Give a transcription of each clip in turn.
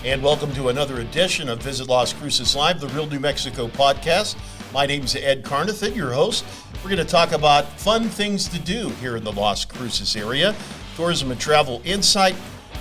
And welcome to another edition of Visit Las Cruces Live, the Real New Mexico podcast. My name's Ed Carnathan, your host. We're going to talk about fun things to do here in the Las Cruces area, tourism and travel insight,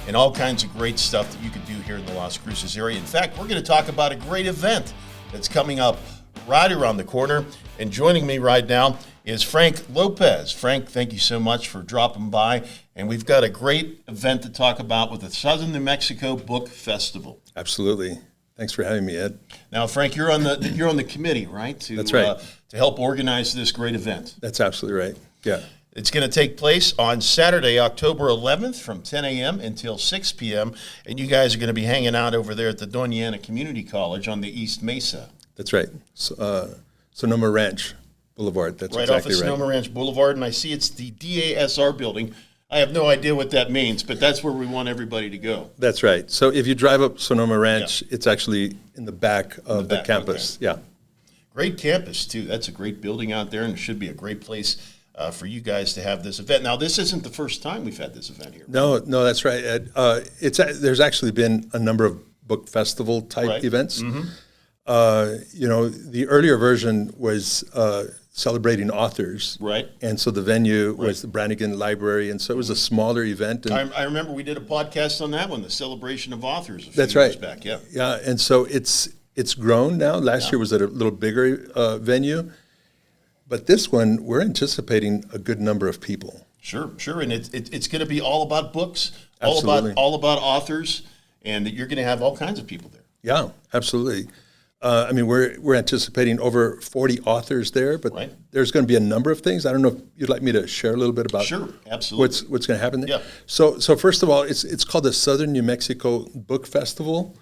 and all kinds of great stuff that you can do here in the Las Cruces area. In fact, we're going to talk about a great event that's coming up right around the corner. And joining me right now is Frank Lopez. Frank, thank you so much for dropping by. And we've got a great event to talk about with the Southern New Mexico Book Festival. Absolutely. Thanks for having me, Ed. Now, Frank, you're on the committee, right? That's right. To help organize this great event. That's absolutely right. Yeah. It's going to take place on Saturday, October 11th from 10 a.m. until 6 p.m. And you guys are going to be hanging out over there at the Doña Community College on the East Mesa. That's right. Sonoma Ranch Boulevard. That's right exactly off of Sonoma Ranch Boulevard. And I see it's the DASR building. I have no idea what that means, but that's where we want everybody to go. That's right. So if you drive up Sonoma Ranch, It's actually in the back of the campus. Okay. Yeah. Great campus, too. That's a great building out there, and it should be a great place for you guys to have this event. Now, this isn't the first time we've had this event here. No, that's right, Ed. There's actually been a number of book festival type events. Mm-hmm. The earlier version was celebrating authors. Right. And so the venue was the Brannigan Library, and so it was a smaller event. And I remember we did a podcast on that one, the celebration of authors a few that's years right. back. Yeah. Yeah, and so it's grown now. Last year was at a little bigger venue. But this one, we're anticipating a good number of people. Sure. And it's going to be all about books, Absolutely. all about authors, and you're going to have all kinds of people there. Yeah, absolutely. We're anticipating over 40 authors there, but there's going to be a number of things. I don't know if you'd like me to share a little bit about absolutely. what's going to happen there. Yeah. So first of all, it's called the Southern New Mexico Book Festival.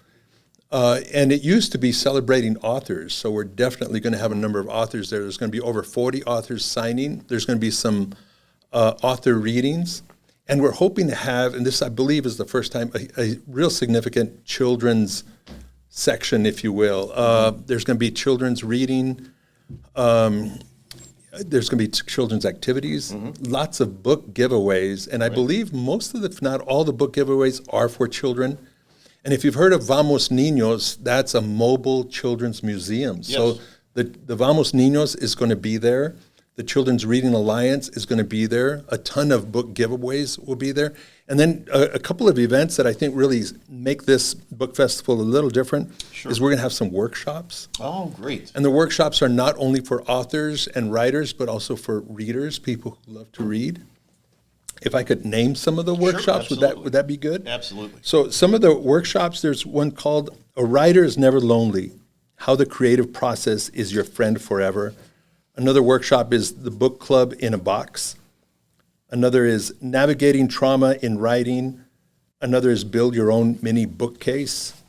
And it used to be celebrating authors, so we're definitely going to have a number of authors there. There's going to be over 40 authors signing. There's going to be some author readings. And we're hoping to have, and this I believe is the first time, a real significant children's section, if you will. There's going to be children's reading. There's going to be children's activities, lots of book giveaways. And I believe most of if not all the book giveaways are for children. And if you've heard of Vamos Niños, that's a mobile children's museum. Yes. So the Vamos Niños is going to be there. The Children's Reading Alliance is going to be there. A ton of book giveaways will be there. And then a couple of events that I think really make this book festival a little different is we're going to have some workshops. Oh, great. And the workshops are not only for authors and writers, but also for readers, people who love to read. If I could name some of the workshops, would that be good? Absolutely. So some of the workshops, there's one called A Writer is Never Lonely, How the Creative Process is Your Friend Forever. Another workshop is The Book Club in a Box. Another is Navigating Trauma in Writing. Another is Build Your Own Mini Bookcase.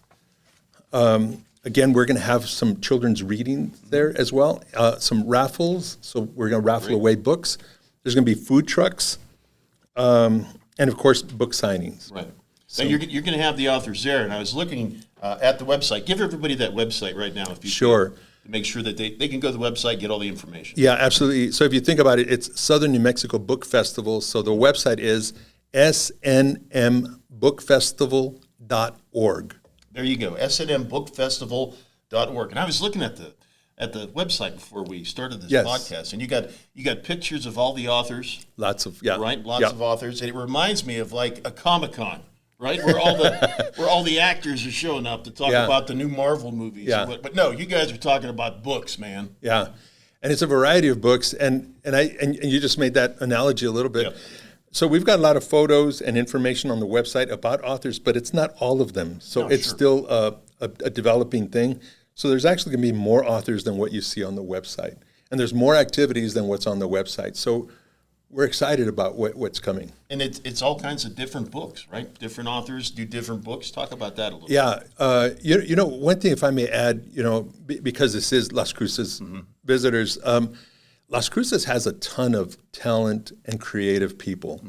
Again, we're going to have some children's reading there as well, some raffles. So we're going to raffle away books. There's going to be food trucks. And of course, book signings. Right. So you're going to have the authors there, and I was looking at the website. Give everybody that website right now, if you Sure. Can, to make sure that they can go to the website, get all the information. Yeah, absolutely. So if you think about it, it's Southern New Mexico Book Festival. So the website is snmbookfestival.org. There you go, snmbookfestival.org. And I was looking at the website before we started this podcast, and you got pictures of all the authors. Lots of of authors. And it reminds me of like a Comic-Con, right? Where all the actors are showing up to talk about the new Marvel movies. Yeah. But no, you guys are talking about books, man. Yeah. And it's a variety of books, and you just made that analogy a little bit. Yep. So we've got a lot of photos and information on the website about authors, but it's not all of them. So it's still a developing thing. So there's actually going to be more authors than what you see on the website. And there's more activities than what's on the website. So we're excited about what's coming. And it's all kinds of different books, right? Different authors do different books. Talk about that a little bit. Yeah. One thing, if I may add, because this is Las Cruces visitors, Las Cruces has a ton of talent and creative people.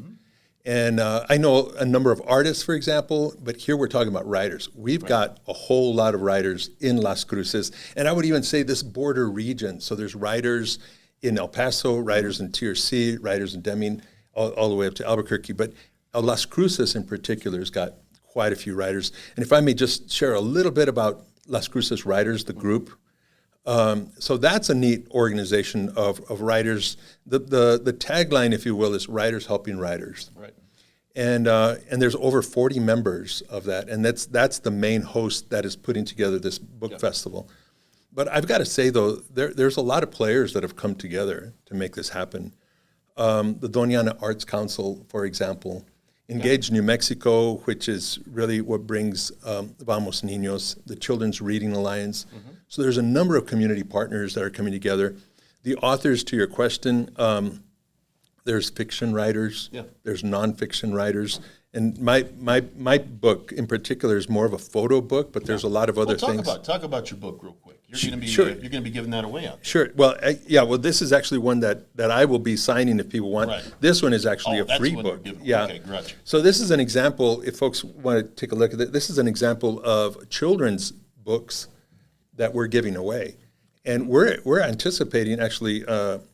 And I know a number of artists, for example, but here we're talking about writers. We've got a whole lot of writers in Las Cruces, and I would even say this border region. So there's writers in El Paso, writers in TRC, writers in Deming, all the way up to Albuquerque. But Las Cruces in particular has got quite a few writers. And if I may just share a little bit about Las Cruces Writers, the group. So that's a neat organization of writers. The tagline, if you will, is writers helping writers. Right. And there's over 40 members of that, and that's the main host that is putting together this book festival. But I've got to say, though, there's a lot of players that have come together to make this happen. The Doña Arts Council, for example, Engage New Mexico, which is really what brings Vamos Niños, the Children's Reading Alliance. So there's a number of community partners that are coming together. The authors, to your question, there's fiction writers, there's nonfiction writers. And my book in particular is more of a photo book, but there's a lot of other things. Talk about your book real quick. You're going to be giving that away out there. Sure. Well, well, this is actually one that I will be signing if people want. Right. This one is actually a free book. Yeah. Okay, gotcha. So this is an example. If folks want to take a look at it, this is an example of children's books that we're giving away, and we're anticipating actually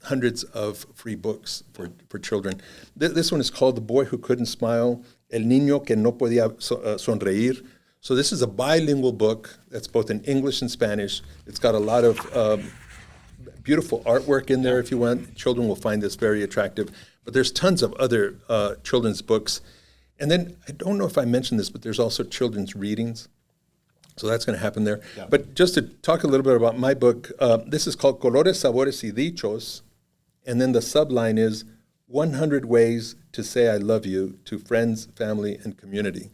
hundreds of free books for children. This one is called "The Boy Who Couldn't Smile." El niño que no podía sonreír. So this is a bilingual book that's both in English and Spanish. It's got a lot of beautiful artwork in there if you want. Children will find this very attractive. But there's tons of other children's books. And then, I don't know if I mentioned this, but there's also children's readings. So that's going to happen there. Yeah. But just to talk a little bit about my book, this is called Colores, Sabores y Dichos. And then the subline is 100 Ways to Say I Love You to Friends, Family, and Community.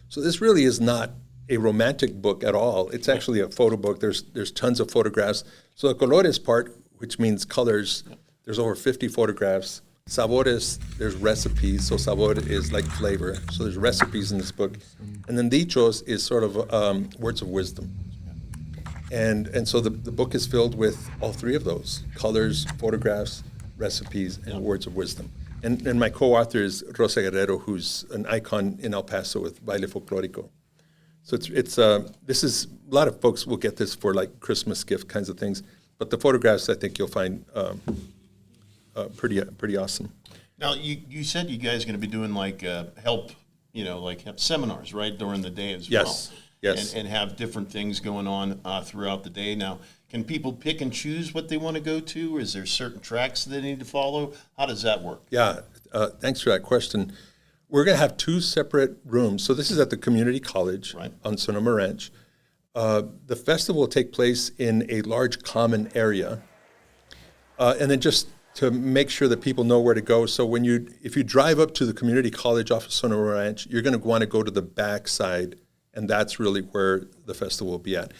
So this really is not a romantic book at all. It's actually a photo book. There's tons of photographs. So the colores part, which means colors, there's over 50 photographs. Sabores, there's recipes. So sabor is like flavor. So there's recipes in this book. And then dichos is sort of words of wisdom. And so the book is filled with all three of those: colors, photographs, recipes, and words of wisdom. And my co-author is Rosa Guerrero, who's an icon in El Paso with Baile Folclórico. So this is, a lot of folks will get this for like Christmas gift kinds of things, but the photographs I think you'll find pretty awesome. Now you said you guys are going to be doing like help seminars, right, during the day as well. Yes. And have different things going on throughout the day. Now, can people pick and choose what they want to go to? Or is there certain tracks they need to follow? How does that work? Yeah, thanks for that question. We're going to have two separate rooms. So this is at the community college on Sonoma Ranch. The festival will take place in a large common area. And then just to make sure that people know where to go. So if you drive up to the community college off of Sonoma Ranch, you're going to want to go to the back side, and that's really where the festival will be at.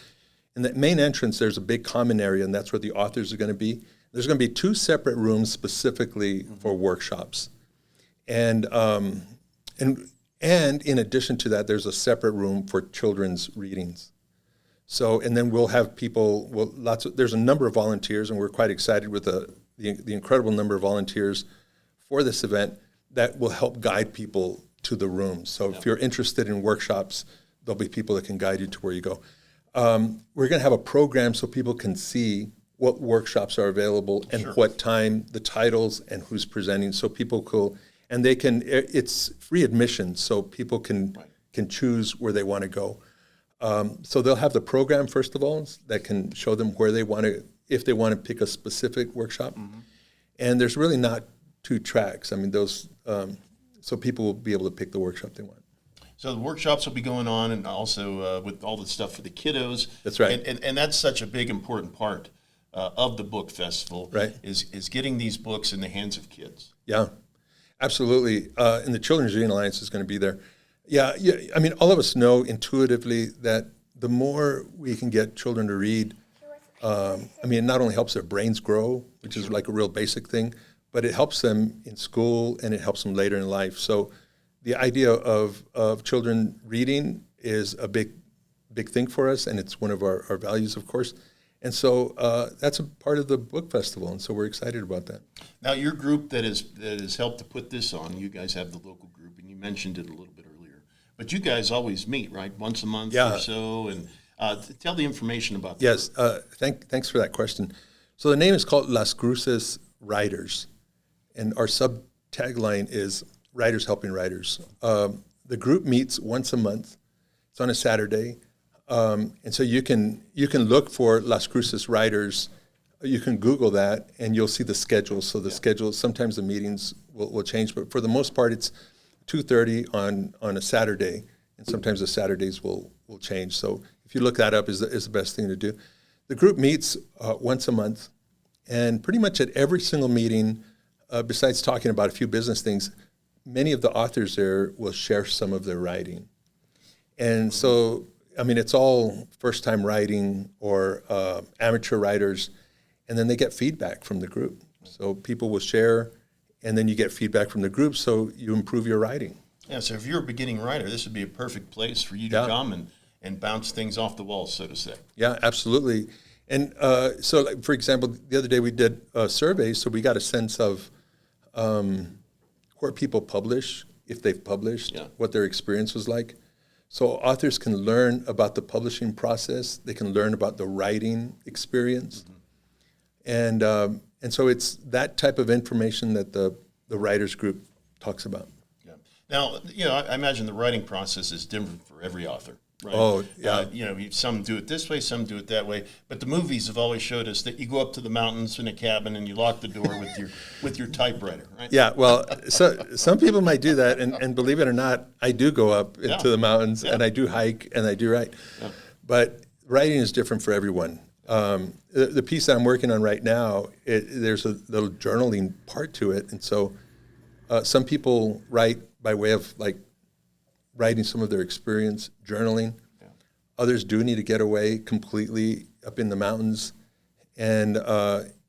In the main entrance, there's a big common area, and that's where the authors are going to be. There's going to be two separate rooms specifically for workshops. And in addition to that, there's a separate room for children's readings. So, and then we'll have people, there's a number of volunteers, and we're quite excited with the incredible number of volunteers for this event that will help guide people to the rooms. So if you're interested in workshops, there'll be people that can guide you to where you go. We're going to have a program so people can see what workshops are available and what time, the titles, and who's presenting. So people it's free admission, so people can choose where they want to go. So they'll have the program, first of all, that can show them where they want to, if they want to pick a specific workshop. And there's really not two tracks. I mean, those, so people will be able to pick the workshop they want. So the workshops will be going on, and also with all the stuff for the kiddos. That's right. And that's such a big, important part of the book festival, is getting these books in the hands of kids. Yeah, absolutely. And the Children's Reading Alliance is going to be there. Yeah, I mean, all of us know intuitively that the more we can get children to read, I mean, it not only helps their brains grow, which is like a real basic thing, but it helps them in school and it helps them later in life. So the idea of children reading is a big thing for us, and it's one of our values, of course. And so that's a part of the book festival, and so we're excited about that. Now, your group that has helped to put this on, you guys have the local group, and you mentioned it a little bit earlier. But you guys always meet, right, once a month or so, and tell the information about that. Yes, thanks for that question. So the name is called Las Cruces Writers, and our sub-tagline is Writers Helping Writers. the group meets once a month. It's on a Saturday. And so you can look for Las Cruces writers. You can Google that, and you'll see the schedule. So the schedule, sometimes the meetings will change, but for the most part, it's 2:30 on a Saturday, and sometimes the Saturdays will change. So if you look that up, is the best thing to do. The group meets once a month, and pretty much at every single meeting, besides talking about a few business things, many of the authors there will share some of their writing. And so, I mean, it's all first-time writing or amateur writers, and then they get feedback from the group. So people will share, and then you get feedback from the group, so you improve your writing. Yeah, so if you're a beginning writer, this would be a perfect place for you to come and bounce things off the wall, so to say. Yeah, absolutely. And so, like, for example, the other day we did a survey, so we got a sense of where people publish, if they've published, what their experience was like. So authors can learn about the publishing process. They can learn about the writing experience. Mm-hmm. And so it's that type of information that the writers group talks about. Yeah. Now, I imagine the writing process is different for every author. Right? Oh, yeah. Some do it this way, some do it that way. But the movies have always showed us that you go up to the mountains in a cabin and you lock the door with your typewriter, right? Yeah, well, so some people might do that, and believe it or not, I do go up into the mountains, and I do hike, and I do write. Yeah. But writing is different for everyone. The piece that I'm working on right now, there's a little journaling part to it, and so some people write by way of like writing some of their experience, journaling. Yeah. Others do need to get away completely up in the mountains. And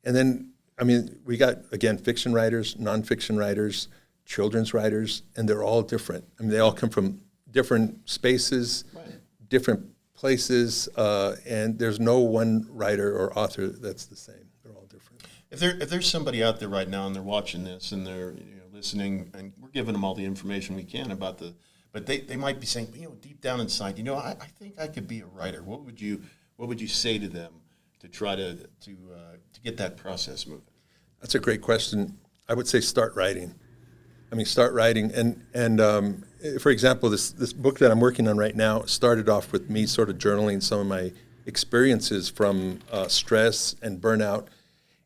then, I mean, we got, again, fiction writers, nonfiction writers, children's writers, and they're all different. I mean, they all come from different spaces, different places, and there's no one writer or author that's the same. They're all different. If there's somebody out there right now and they're watching this and they're listening, and we're giving them all the information we can about but they might be saying, deep down inside, I think I could be a writer. What would you say to them to try to get that process moving? That's a great question. I would say start writing. Start writing. And for example, this book that I'm working on right now started off with me sort of journaling some of my experiences from stress and burnout.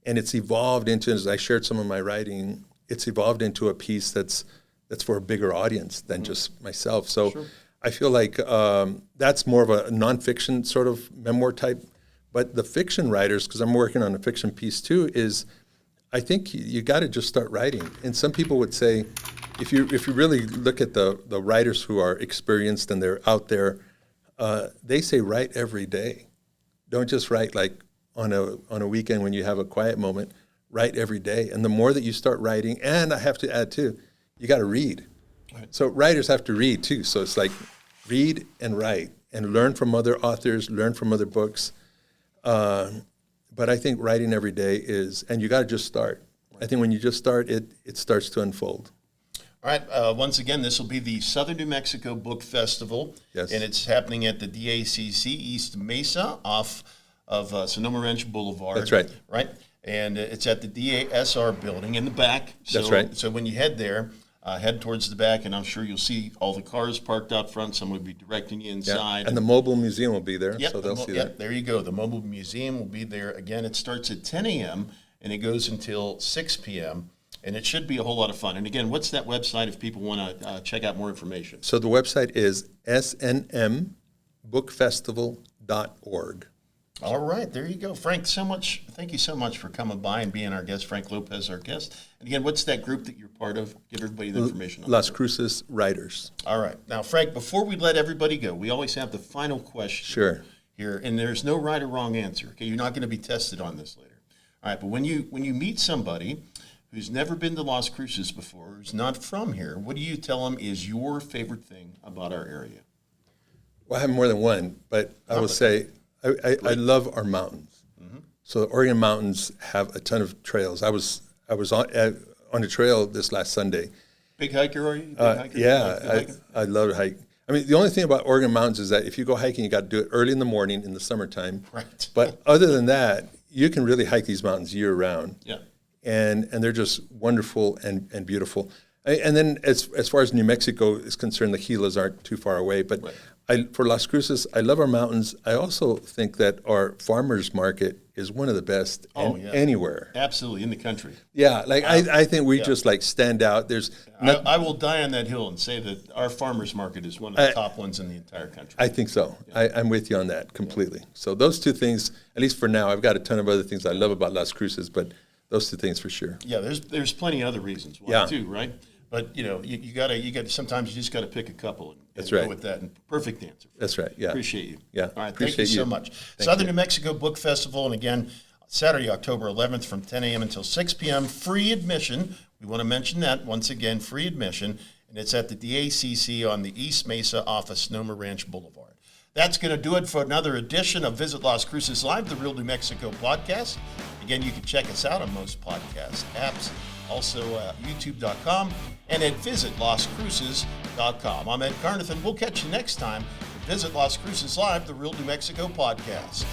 And it's evolved into, as I shared some of my writing, it's evolved into a piece that's for a bigger audience than just myself. So I feel like that's more of a nonfiction sort of memoir type. But the fiction writers, because I'm working on a fiction piece too, is I think you got to just start writing. And some people would say, if you really look at the writers who are experienced and they're out there, they say write every day. Don't just write like on a weekend when you have a quiet moment. Write every day. And the more that you start writing, and I have to add too, you got to read. Right. So writers have to read too. So it's like read and write and learn from other authors, learn from other books. But I think writing every day is, and you got to just start. Right. I think when you just start, it starts to unfold. All right. Once again, this will be the Southern New Mexico Book Festival. Yes. And it's happening at the DACC East Mesa off of Sonoma Ranch Boulevard. That's right. Right. And it's at the DASR building in the back. That's right. So when you head there, head towards the back, and I'm sure you'll see all the cars parked out front. Someone will be directing you inside. Yeah. And the mobile museum will be there, yep, so they'll see that. There you go. The mobile museum will be there. Again, it starts at 10 a.m., and it goes until 6 p.m., and it should be a whole lot of fun. And again, what's that website if people want to check out more information? So the website is snmbookfestival.org. All right, there you go. Frank, thank you so much for coming by and being our guest. Frank Lopez, our guest. And again, what's that group that you're part of? Give everybody the information on Las Cruces Writers. All right. Now, Frank, before we let everybody go, we always have the final question here, and there's no right or wrong answer. Okay, you're not going to be tested on this later. All right, but when you meet somebody who's never been to Las Cruces before, who's not from here, what do you tell them is your favorite thing about our area? Well, I have more than one, but I will say I love our mountains. Mm-hmm. So the Oregon mountains have a ton of trails. I was on a trail this last Sunday. Big hiker, are you? Big hiker? Yeah, I love to hike. I mean, the only thing about Oregon mountains is that if you go hiking, you got to do it early in the morning in the summertime. Right. But other than that, you can really hike these mountains year round. Yeah. And they're just wonderful and beautiful. And then as far as New Mexico is concerned, the Gilas aren't too far away. But for Las Cruces, I love our mountains. I also think that our farmers market is one of the best anywhere. Absolutely, in the country. Yeah, like I think we just like stand out. I will die on that hill and say that our farmers market is one of the top ones in the entire country. I think so. Yeah. I'm with you on that completely. So those two things, at least for now, I've got a ton of other things I love about Las Cruces, but those two things for sure. Yeah, there's plenty of other reasons why too, right? But you gotta sometimes you just gotta pick a couple and go with that. And perfect answer. That's right. Yeah. Appreciate you. Yeah. All right. Thank you so much. Southern New Mexico Book Festival, and again, Saturday, October 11th, from 10 a.m. until 6 p.m. Free admission. We want to mention that once again. Free admission, and it's at the DACC on the East Mesa off of Sonoma Ranch Boulevard. That's going to do it for another edition of Visit Las Cruces Live, the Real New Mexico podcast. Again, you can check us out on most podcast apps, also YouTube.com, and at visitlascruces.com. I'm Ed Carnathan. We'll catch you next time. Visit Las Cruces Live, the Real New Mexico podcast.